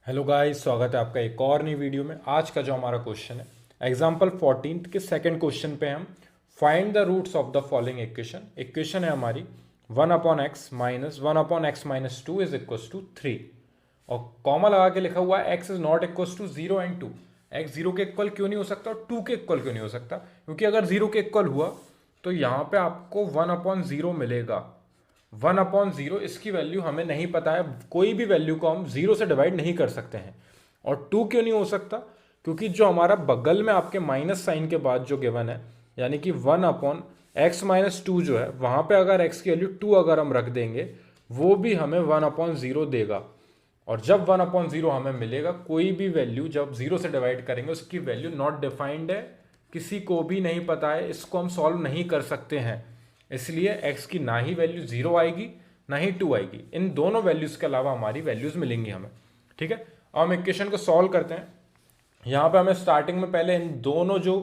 Hello guys, स्वागत है आपका एक और नई वीडियो में। आज का जो हमारा क्वेश्चन है एग्जाम्पल 14 के सेकंड क्वेश्चन पे हम find the roots of the following equation है हमारी 1/x - 1/x - 2 is equal to 3 और कॉमा लगा के लिखा हुआ है x is not equal to 0 and 2। x 0 के इक्वल क्यों नहीं हो सकता और 2 के इक्वल क्यों नहीं हो सकता? क्योंकि अगर 0 के इक्वल हुआ तो यहाँ पे आपको 1/0 मिलेगा। 1/0 इसकी वैल्यू हमें नहीं पता है, कोई भी वैल्यू को हम 0 से डिवाइड नहीं कर सकते हैं। और 2 क्यों नहीं हो सकता? क्योंकि जो हमारा बगल में आपके माइनस साइन के बाद जो गिवन है यानी कि 1/x - 2 जो है वहां पे अगर x की वैल्यू 2 अगर हम रख देंगे वो भी हमें 1/0 देगा। और जब 1/0 हमें मिलेगा, कोई भी वैल्यू जब 0 से डिवाइड करेंगे उसकी वैल्यू नॉट डिफाइंड है, किसी को भी नहीं पता है, इसको हम सॉल्व नहीं कर सकते हैं। इसलिए x की ना ही वैल्यू 0 आएगी ना ही 2 आएगी। इन दोनों वैल्यूज के अलावा हमारी वैल्यूज मिलेंगी हमें। ठीक है, अब हम इक्वेशन को सॉल्व करते हैं। यहाँ पे हमें स्टार्टिंग में पहले इन दोनों जो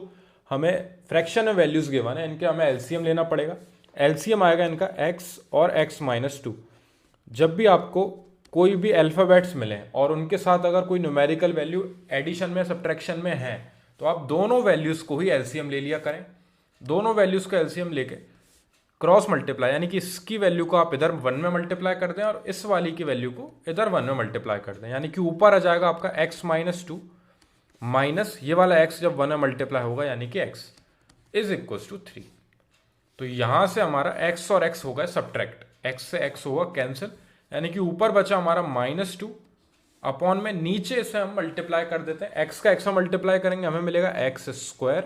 हमें फ्रैक्शन में वैल्यूज गिवन है इनके हमें एलसीएम लेना पड़ेगा। एलसीएम आएगा इनका x और x-2। जब भी आपको कोई भी अल्फ़ाबेट्स मिले और उनके साथ अगर कोई न्यूमेरिकल वैल्यू एडिशन में सब्ट्रैक्शन में है तो आप दोनों वैल्यूज को ही एलसीएम ले लिया करें। दोनों वैल्यूज का एलसीएम लेके क्रॉस मल्टीप्लाई यानी कि इसकी वैल्यू को आप इधर 1 में मल्टीप्लाई कर दें और इस वाली की वैल्यू को इधर 1 में मल्टीप्लाई कर दें, यानी कि ऊपर आ जाएगा आपका x-2 माइनस ये वाला x जब 1 में मल्टीप्लाई होगा यानी कि x इज इक्वल टू 3। तो यहां से हमारा x और x होगा सब्ट्रैक्ट, x से x होगा कैंसिल, यानी कि ऊपर बचा हमारा -2 अपॉन में नीचे से हम मल्टीप्लाई कर देते हैं। x का x में मल्टीप्लाई करेंगे हमें मिलेगा x²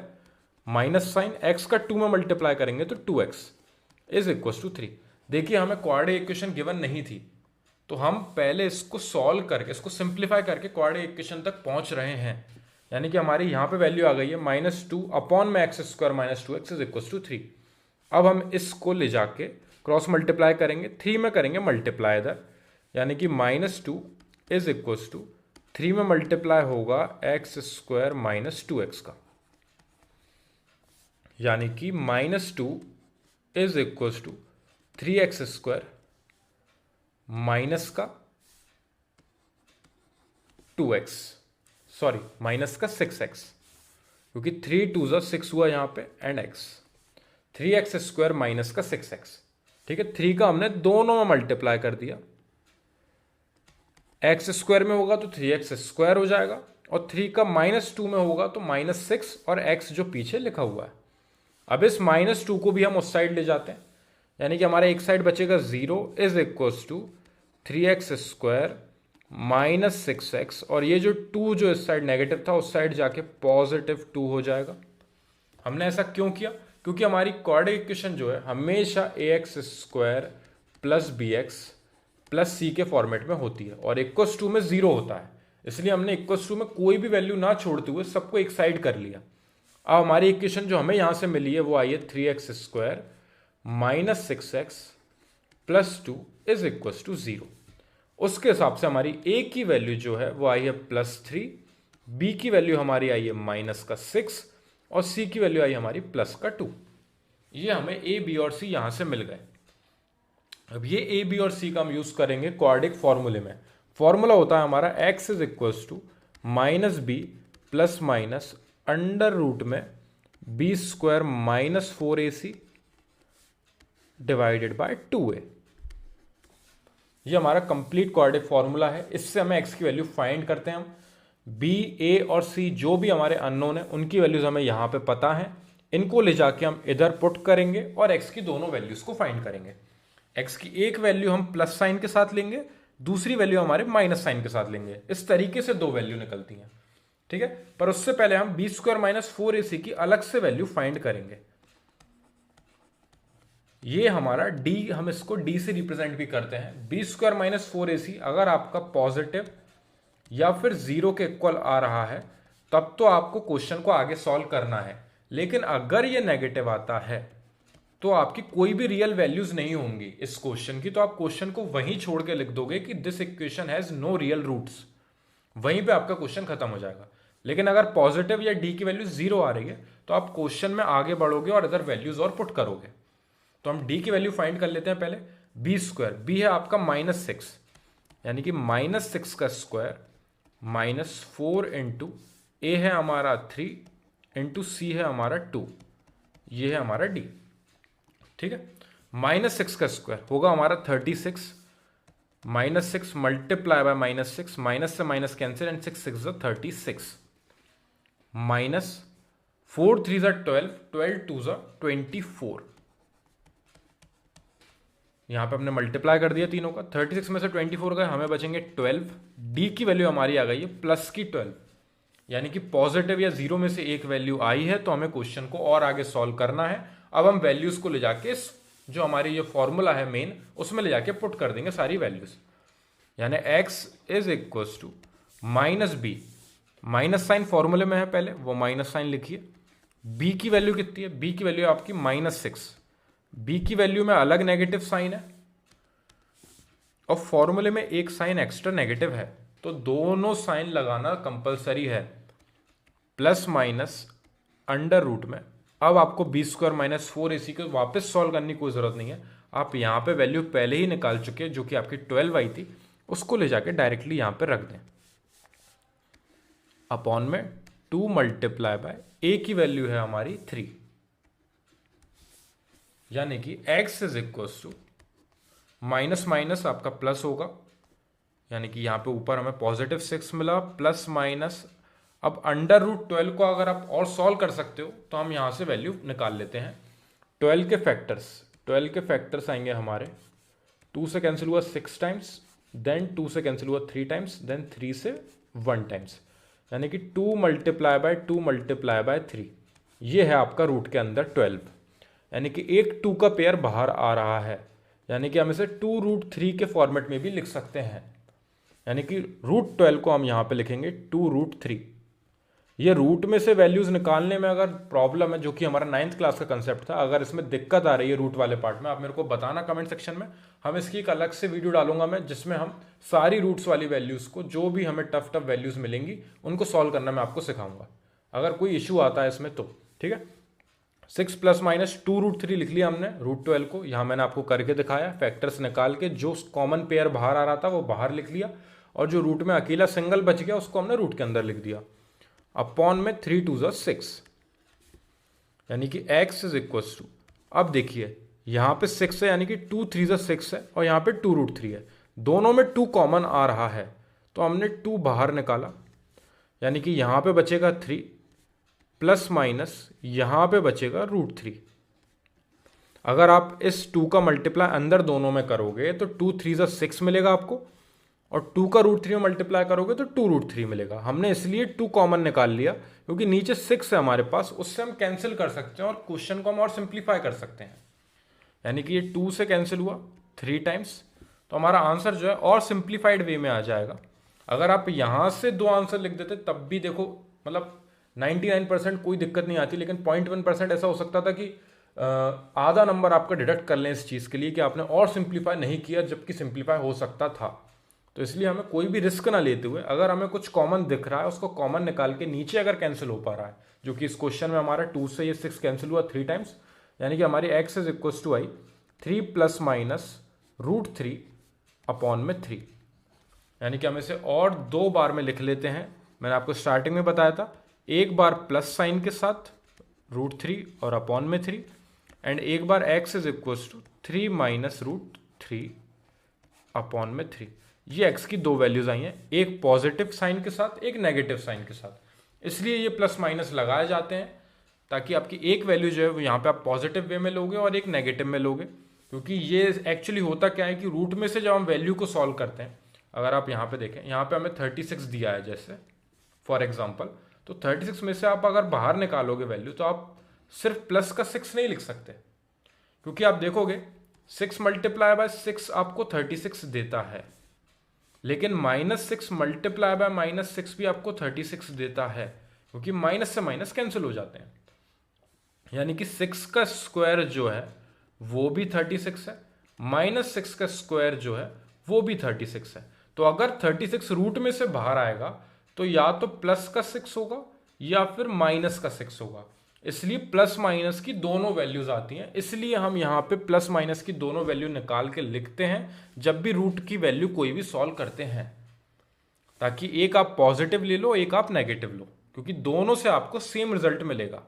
माइनस साइन, x का 2 में मल्टीप्लाई करेंगे तो 2x इज इक्वल टू 3। देखिए हमें क्वाड्रेटिक इक्वेशन गिवन नहीं थी तो हम पहले इसको सॉल्व करके इसको सिंप्लीफाई करके क्वाड्रेटिक इक्वेशन तक पहुंच रहे हैं। यानी कि हमारी यहाँ पे वैल्यू आ गई है -2 अपॉन में x² - 2x is equal to 3। अब हम इसको ले जाके क्रॉस मल्टीप्लाई करेंगे, 3 में करेंगे मल्टीप्लाई इधर, यानी कि -2 इज इक्वल टू 3 में मल्टीप्लाई होगा x² - 2x का, यानी कि -2 is equal to 3x² minus का 2x, सॉरी माइनस का 6x, क्योंकि 3 2 6 हुआ यहाँ पे एंड x, 3x² माइनस का 6x। ठीक है, 3 का हमने दोनों में मल्टीप्लाई कर दिया, x² में होगा तो 3x² हो जाएगा और 3 का -2 में होगा तो -6 और x जो पीछे लिखा हुआ है। अब इस -2 को भी हम उस साइड ले जाते हैं, यानी कि हमारा एक साइड बचेगा 0 is equal to 3x² minus 6x और ये जो 2 जो इस साइड नेगेटिव था उस साइड जाके +2 हो जाएगा। हमने ऐसा क्यों किया? क्योंकि हमारी क्वाड्रेटिक इक्वेशन जो है हमेशा ax² plus bx plus c के फॉर्मेट में होती है और इक्वल्स टू में 0 होता है, इसलिए हमने इक्वल्स टू में कोई भी वैल्यू ना छोड़ते हुए सबको एक साइड कर लिया। अब हमारी इक्वेशन जो हमें यहां से मिली है वो आई है 3x² minus 6x plus 2 is equal to 0। उसके हिसाब से हमारी a की वैल्यू जो है वो आई है +3, b की वैल्यू हमारी आई है -6 और c की वैल्यू आई हमारी +2। ये हमें a b और c यहां से मिल गए। अब ये a b और c का हम यूज करेंगे क्वाड्रेटिक फॉर्मूले में। फॉर्मूला होता है हमारा x is equal to -b plus minus under root में b² - 4ac divided by 2a। ये हमारा कंप्लीट क्वाड्रेटिक फॉर्मूला है। इससे हमें x की वैल्यू फाइंड करते हैं हम। b, a और c जो भी हमारे अननोन है उनकी वैल्यूज हमें यहां पे पता है, इनको ले जाके हम इधर पुट करेंगे और x की दोनों वैल्यूज को फाइंड करेंगे। x की एक वैल्यू हम प्लस साइन के साथ लेंगे, दूसरी वैल्यू हमारे माइनस साइन के साथ लेंगे। इस तरीके से दो वैल्यू निकलती हैं। ठीक है, पर उससे पहले हम b² - 4ac की अलग से वैल्यू फाइंड करेंगे। ये हमारा d, हम इसको d से रिप्रेजेंट भी करते हैं। b² - 4ac अगर आपका पॉजिटिव या फिर 0 के इक्वल आ रहा है तब तो आपको क्वेश्चन को आगे सॉल्व करना है, लेकिन अगर ये नेगेटिव आता है तो आपकी कोई भी रियल वैल्यूज नहीं होंगी इस क्वेश्चन की, तो आप क्वेश्चन को वहीं छोड़ के लिख दोगे कि this equation has no real roots, वहीं पे आपका क्वेश्चन खत्म हो जाएगा। लेकिन अगर पॉजिटिव या d की वैल्यू 0 आ रही है तो आप क्वेश्चन में आगे बढ़ोगे और इधर वैल्यूज और पुट करोगे। तो हम d की वैल्यू फाइंड कर लेते हैं पहले। b² b है आपका -6, यानी कि -6 का स्क्वायर -4 इंटू ए है हमारा 3 इंटू सी है हमारा 2, ये है हमारा डी। ठीक है, -6 का स्क्वायर होगा हमारा 36, -6 मल्टीप्लाई बाय -6, माइनस से माइनस कैंसिल एंड 6 6 36, -4 3 12, 12 2 24। यहां पे हमने मल्टीप्लाई कर दिया तीनों का, 36 में से 24 गए, हमें बचेंगे 12। डी की वैल्यू हमारी आ गई है प्लस की 12, यानी कि पॉजिटिव या जीरो में से एक वैल्यू आई है, तो हमें क्वेश्चन को और आगे सॉल्व करना है। अब हम वैल्यूज को ले जाके जो हमारी ये फॉर्मूला है मेन, उसमें ले जाके पुट कर देंगे सारी वैल्यूज। यानी x is equal to minus b, minus sign फॉर्मूले में है पहले, वो माइनस साइन लिखिए। b की वैल्यू कितनी है? b की वैल्यू है आपकी -6। b की वैल्यू में अलग नेगेटिव साइन है और फॉर्मूले में एक साइन एक्स्ट्रा नेगेटिव है, तो दोनों साइन लगाना कंपलसरी है, प्लस माइनस अंडर रूट में। अब आपको b² - 4ac को वापस सॉल्व करने की कोई जरूरत नहीं है, आप यहां पे वैल्यू पहले ही निकाल चुके हैं जो कि आपकी 12 आई थी, उसको ले जाके डायरेक्टली यहां पे रख दें अपॉन में 2 मल्टीप्लाई बाय a की वैल्यू है हमारी 3, यानी कि x is equal to minus minus आपका प्लस होगा, यानी कि यहां पे ऊपर हमें +6 मिला, प्लस माइनस। अब अंडर रूट 12 को अगर आप और सॉल्व कर सकते हो तो हम यहां से वैल्यू निकाल लेते हैं। 12 के फैक्टर्स आएंगे हमारे, 2 से कैंसिल हुआ 6 टाइम्स, देन 2 से कैंसिल हुआ 3 टाइम्स, देन 3 से 1 टाइम्स, यानी कि 2 मल्टीप्लाई बाय 3, ये है आपका रूट के अंदर 12, यानी कि एक 2 का पेयर बाहर आ रहा है, यानी कि हम इसे 2√3 के फॉर्मेट में भी लिख सकते हैं, यानी कि √12 को हम यहां पे लिखेंगे 2√3। ये रूट में से वैल्यूज निकालने में अगर प्रॉब्लम है, जो कि हमारा 9th क्लास का कंसेप्ट था, अगर इसमें दिक्कत आ रही है रूट वाले पार्ट में, आप मेरे को बताना कमेंट सेक्शन में। हम इसकी एक अलग से वीडियो डालूंगा मैं, जिसमें हम सारी रूट्स वाली वैल्यूज को, जो भी हमें टफ वैल्यूज मिलेंगी, उनको सॉल्व करना मैं आपको सिखाऊंगा, अगर कोई इशू आता है इसमें तो। ठीक है, 6 ± 2√3 लिख लिया हमने √12 को, यहां मैंने आपको करके दिखाया, फैक्टर्स निकाल के जो कॉमन पेयर बाहर आ रहा था वो बाहर लिख लिया, और जो रूट में अकेला सिंगल बच गया उसको हमने रूट के अंदर लिख दिया, अपॉन में 3 2 6, यानी कि x इज इक्वल टू, अब देखिए यहां पे 6 है, यानी कि 2 3 6 है, और यहां पे 2√3 है, दोनों में 2 कॉमन आ रहा है, तो हमने 2 बाहर निकाला, यानी कि यहां पे बचेगा 3, प्लस माइनस यहां पे बचेगा √3। अगर आप इस 2 का मल्टीप्लाई अंदर दोनों में करोगे तो 2 3 6 मिलेगा आपको, और 2 का √3 में मल्टीप्लाई करोगे तो 2√3 मिलेगा। हमने इसलिए 2 कॉमन निकाल लिया क्योंकि नीचे 6 है हमारे पास, उससे हम कैंसिल कर सकते हैं और क्वेश्चन को हम और सिंप्लीफाई कर सकते हैं, यानी कि ये 2 से कैंसिल हुआ 3 टाइम्स, तो हमारा आंसर जो है और सिंप्लीफाइड वे में आ जाएगा। अगर आप यहां से 2 आंसर लिख देते तब भी देखो, मतलब 99% कोई दिक्कत नहीं आती, लेकिन 0.1% ऐसा हो सकता था कि आधा नंबर आपका डिडक्ट कर लें इस चीज़ के लिए कि आपने और सिंप्लीफाई नहीं किया, जबकि सिंप्लीफाई हो सकता था। तो इसलिए हमें कोई भी रिस्क ना लेते हुए, अगर हमें कुछ कॉमन दिख रहा है उसको कॉमन निकाल के नीचे अगर कैंसिल हो पा रहा है, जो कि इस क्वेश्चन में हमारा 2 से ये 6 कैंसिल हुआ 3 टाइम्स, यानी कि हमारी x इज इक्वल टू आई 3 ± √3 अपॉन में 3, यानी कि हम इसे और 2 बार में लिख लेते हैं। मैंने आपको स्टार्टिंग में बताया था, एक बार प्लस साइन के साथ √3 और अपॉन में 3, एंड एक बार x is equal to 3 - √3 upon में 3। ये x की 2 वैल्यूज आई हैं, एक पॉजिटिव साइन के साथ, एक नेगेटिव साइन के साथ, इसलिए ये प्लस माइनस लगाए जाते हैं ताकि आपकी एक वैल्यू जो है वो यहाँ पे आप पॉजिटिव वे में लोगे और एक नेगेटिव में लोगे, क्योंकि ये एक्चुअली होता क्या है कि रूट में से जब हम वैल्यू को सॉल्व करते हैं, अगर आप यहाँ पे देखें, यहाँ पे हमें 36 दिया है जैसे फॉर एग्जाम्पल, तो 36 में से आप अगर बाहर निकालोगे वैल्यू तो आप सिर्फ प्लस का 6 नहीं लिख सकते, क्योंकि आप देखोगे 6 मल्टीप्लाई बाय 6 आपको 36 देता है, लेकिन -6 मल्टीप्लाई बाय -6 भी आपको 36 देता है, क्योंकि माइनस से माइनस कैंसिल हो जाते हैं, यानी कि 6 का स्क्वायर जो है वो भी 36 है, -6 का स्क्वायर जो है वो भी 36 है। तो अगर 36 रूट में से बाहर आएगा तो या तो प्लस का 6 होगा या फिर माइनस का 6 होगा, इसलिए प्लस माइनस की दोनों वैल्यूज आती हैं, इसलिए हम यहाँ पे प्लस माइनस की दोनों वैल्यू निकाल के लिखते हैं जब भी रूट की वैल्यू कोई भी सॉल्व करते हैं। ताकि एक आप पॉजिटिव ले लो, एक आप नेगेटिव लो, क्योंकि दोनों से आपको सेम रिजल्ट मिलेगा।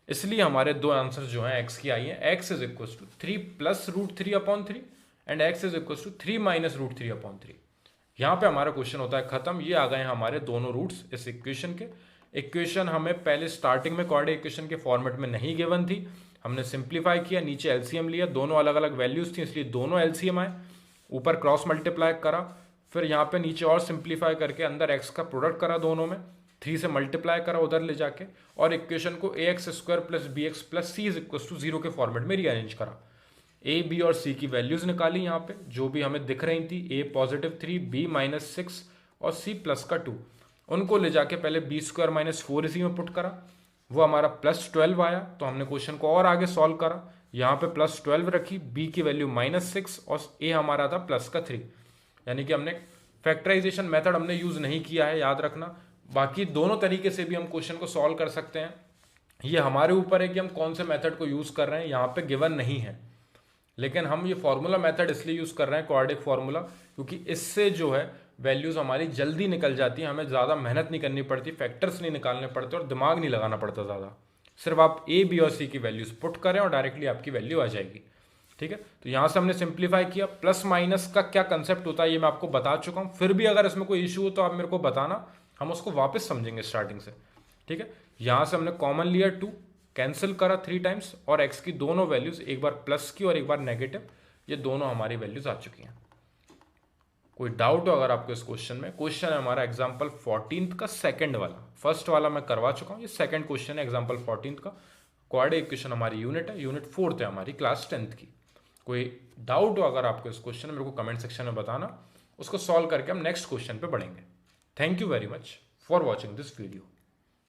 इसलिए हमारे दो आंसर जो हैं एक्स की आई है, x is equal to 3 plus root 3/3 and x is equal to 3 minus root 3/3। यहाँ पे हमारा क्वेश्चन होता है खत्म। ये आ गए हमारे दोनों रूट्स इस इक्वेशन के। इक्वेशन हमें पहले स्टार्टिंग में क्वाड्रेटिक इक्वेशन के फॉर्मेट में नहीं गिवन थी, हमने सिंप्लीफाई किया, नीचे एलसीएम लिया, दोनों अलग अलग वैल्यूज थी इसलिए दोनों एलसीएम आए, ऊपर क्रॉस मल्टीप्लाई करा, फिर यहाँ पे नीचे और सिंप्लीफाई करके अंदर एक्स का प्रोडक्ट करा, दोनों में 3 से मल्टीप्लाई करा उधर ले जाके, और इक्वेशन को A X square plus B X plus C is equal to 0 के फॉर्मेट में रीअरेंज करा। ए बी और सी की वैल्यूज निकाली यहाँ पे जो भी हमें दिख रही थी, ए +3, बी -6 और सी प्लस का 2। उनको ले जाके पहले बी स्क्वायर -4 इसी में पुट करा, वो हमारा +12 आया। तो हमने क्वेश्चन को और आगे सॉल्व करा, यहाँ पे +12 रखी, बी की वैल्यू -6 और ए हमारा था +3। यानी कि हमने फैक्टराइजेशन मेथड हमने यूज नहीं किया है, याद रखना। बाकी दोनों तरीके से भी हम क्वेश्चन को सॉल्व कर सकते हैं, ये हमारे ऊपर है कि हम कौन से मेथड को यूज कर रहे हैं, यहाँ पे गिवन नहीं है। लेकिन हम ये फॉर्मूला मेथड इसलिए यूज कर रहे हैं क्वाड्रेटिक फॉर्मूला, क्योंकि इससे जो है वैल्यूज हमारी जल्दी निकल जाती हैं, हमें ज़्यादा मेहनत नहीं करनी पड़ती, फैक्टर्स नहीं निकालने पड़ते और दिमाग नहीं लगाना पड़ता ज़्यादा। सिर्फ आप ए बी और सी की वैल्यूज पुट करें और डायरेक्टली आपकी वैल्यू आ जाएगी। ठीक है, तो यहाँ से हमने सिंप्लीफाई किया। प्लस माइनस का क्या कंसेप्ट होता है ये मैं आपको बता चुका हूँ, फिर भी अगर इसमें कोई इशू हो तो आप मेरे को बताना, हम उसको वापस समझेंगे स्टार्टिंग से। ठीक है, यहाँ से हमने कॉमन लिया 2, कैंसिल करा 3 टाइम्स, और एक्स की दोनों वैल्यूज, एक बार प्लस की और एक बार नेगेटिव, ये दोनों हमारी वैल्यूज आ चुकी हैं। कोई डाउट हो अगर आपको इस क्वेश्चन में? क्वेश्चन है हमारा एग्जाम्पल 14 का सेकंड वाला, फर्स्ट वाला मैं करवा चुका हूँ, ये सेकंड क्वेश्चन है एग्जाम्पल 14 का। क्वाड्रेटिक इक्वेशन हमारी यूनिट है, यूनिट 4th है हमारी क्लास 10th की। कोई डाउट हो अगर आपको इस क्वेश्चन में, मेरे को कमेंट सेक्शन में बताना, उसको सॉल्व करके हम नेक्स्ट क्वेश्चन पे बढ़ेंगे। Thank you very much for watching this video.